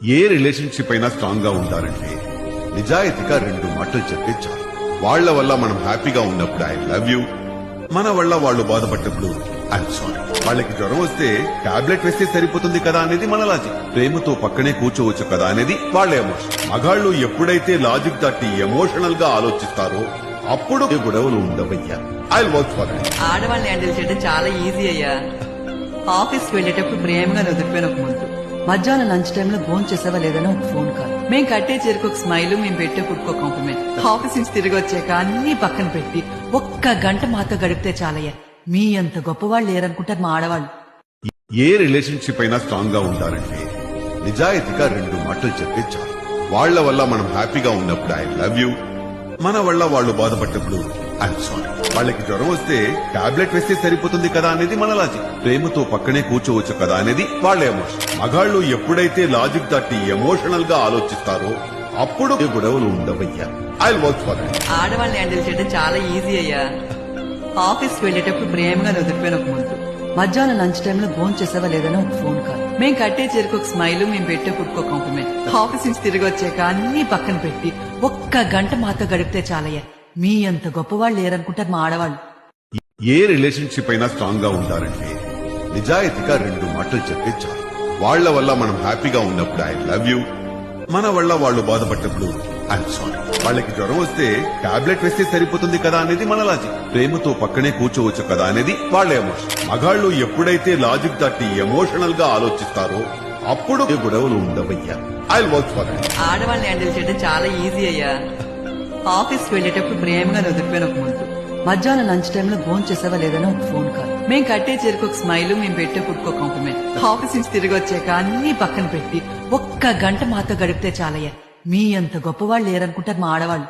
ఏ relationship అయినా strong గా ఉండాలంటే నిజాయితీగా 2 మాటలు చెప్తే చాలు. వాళ్ల వల్ల మనం హ్యాపీగా ఉన్నప్పుడు ఐ లవ్ యూ, మన వల్ల వాళ్ళు బాధపడ్డప్పుడు ఐఎమ్ సారీ. వాళ్ళకి జ్వరం వస్తే టాబ్లెట్ వేస్తే సరిపోతుంది కదా అనేది మన లాజిక్. ప్రేమతో పక్కనే కూర్చోవచ్చు కదా అనేది వాళ్ళ ఎమోషన్. మగాళ్ళు ఎప్పుడైతే లాజిక్ దాటి ఎమోషనల్ గా ఆలోచిస్తారో అప్పుడు గొడవలు ఉండవయ్యా. I work for it. ఆడవాళ్ళని హ్యాండిల్ చేయడం చాలా ఈజీ అయ్యా. ఆఫీస్ కి వెళ్ళేటప్పుడు ప్రేమగా వదిలిపోయిన ఒక ముందు, మధ్యాహ్నం లంచ్ టైంలో ఫోన్ చేసావా లేదని ఒక ఫోన్ కాల్, మేము కట్టే చేరుకు ఒక స్మైల్, మేము పెట్టే ఫుడ్కో కాంప్లిమెంట్, ఆఫీస్ నుంచి తిరిగి వచ్చాక అన్ని పక్కన పెట్టి ఒక్క గంట మాతో గడిపితే చాలయ్యా. మీ అంత గొప్పవాళ్ళు లేరనుకుంటారు మా ఆడవాళ్ళు. ఏ రిలేషన్షిప్ అయినా స్ట్రాంగ్ గా ఉండాలంటే నిజాయితీగా 2 మాటలు చెప్తే చాలు. వాళ్ల వల్ల మనం హ్యాపీగా ఉన్నప్పుడు ఐ లవ్ యూ, మన వల్ల వాళ్ళు బాధపడ్డప్పుడు ఐఎమ్ సారీ. వాళ్ళకి జ్వరం వస్తే టాబ్లెట్ వేస్తే సరిపోతుంది కదా అనేది మన లాజిక్. ప్రేమతో పక్కనే కూర్చోవచ్చు కదా అనేది వాళ్ళ ఎమోషన్. మగాళ్ళు ఎప్పుడైతే లాజిక్ దాటి ఎమోషనల్ గా ఆలోచిస్తారో అప్పుడు గొడవలు ఉండవయ్యా. I work for it. ఆడవాళ్ళని హ్యాండిల్ చేయడం చాలా ఈజీ అయ్యా. ఆఫీస్ కి వెళ్ళేటప్పుడు ప్రేమగా వదిలిపోయిన ఒక ముందు, మధ్యాహ్నం లంచ్ టైంలో ఫోన్ చేసావా లేదని ఒక ఫోన్ కాల్, మేము కట్టే చేరుకు ఒక స్మైల్, మేము పెట్టే ఫుడ్కో కాంప్లిమెంట్, ఆఫీస్ నుంచి తిరిగి వచ్చాక అన్ని పక్కన పెట్టి ఒక్క గంట మాతో గడిపితే చాలయ్యా. మీ అంత గొప్పవాళ్ళు లేరనుకుంటారు మా ఆడవాళ్ళు. ఏ రిలేషన్షిప్ అయినా స్ట్రాంగ్ గా ఉండాలంటే నిజాయితీగా 2 మాటలు చెప్తే చాలు. వాళ్ల వల్ల మనం హ్యాపీగా ఉన్నప్పుడు ఐ లవ్ యూ, మన వల్ల వాళ్ళు బాధపడ్డప్పుడు ఐఎమ్ సారీ. వాళ్ళకి జ్వరం వస్తే టాబ్లెట్ వేస్తే సరిపోతుంది కదా అనేది మన లాజిక్. ప్రేమతో పక్కనే కూర్చోవచ్చు కదా అనేది వాళ్ళ ఎమోషన్. మగాళ్ళు ఎప్పుడైతే లాజిక్ దాటి ఎమోషనల్ గా ఆలోచిస్తారో అప్పుడు గొడవలు ఉండవయ్యా. I work for it. ఆడవాళ్ళని హ్యాండిల్ చేయడం చాలా ఈజీ అయ్యా. ఆఫీస్ కి వెళ్ళేటప్పుడు ప్రేమగా వదిలిపోయిన ఒక ముందు, మధ్యాహ్నం లంచ్ టైంలో ఫోన్ చేసావా లేదని ఒక ఫోన్ కాల్, మేము కట్టే చేరుకు ఒక స్మైల్, మేము పెట్టే ఫుడ్కో కాంప్లిమెంట్, ఆఫీస్ నుంచి తిరిగి వచ్చాక అన్ని పక్కన పెట్టి ఒక్క గంట మాతో గడిపితే చాలయ్యా. మీ అంత గొప్పవాళ్ళు లేరనుకుంటారు మా ఆడవాళ్ళు.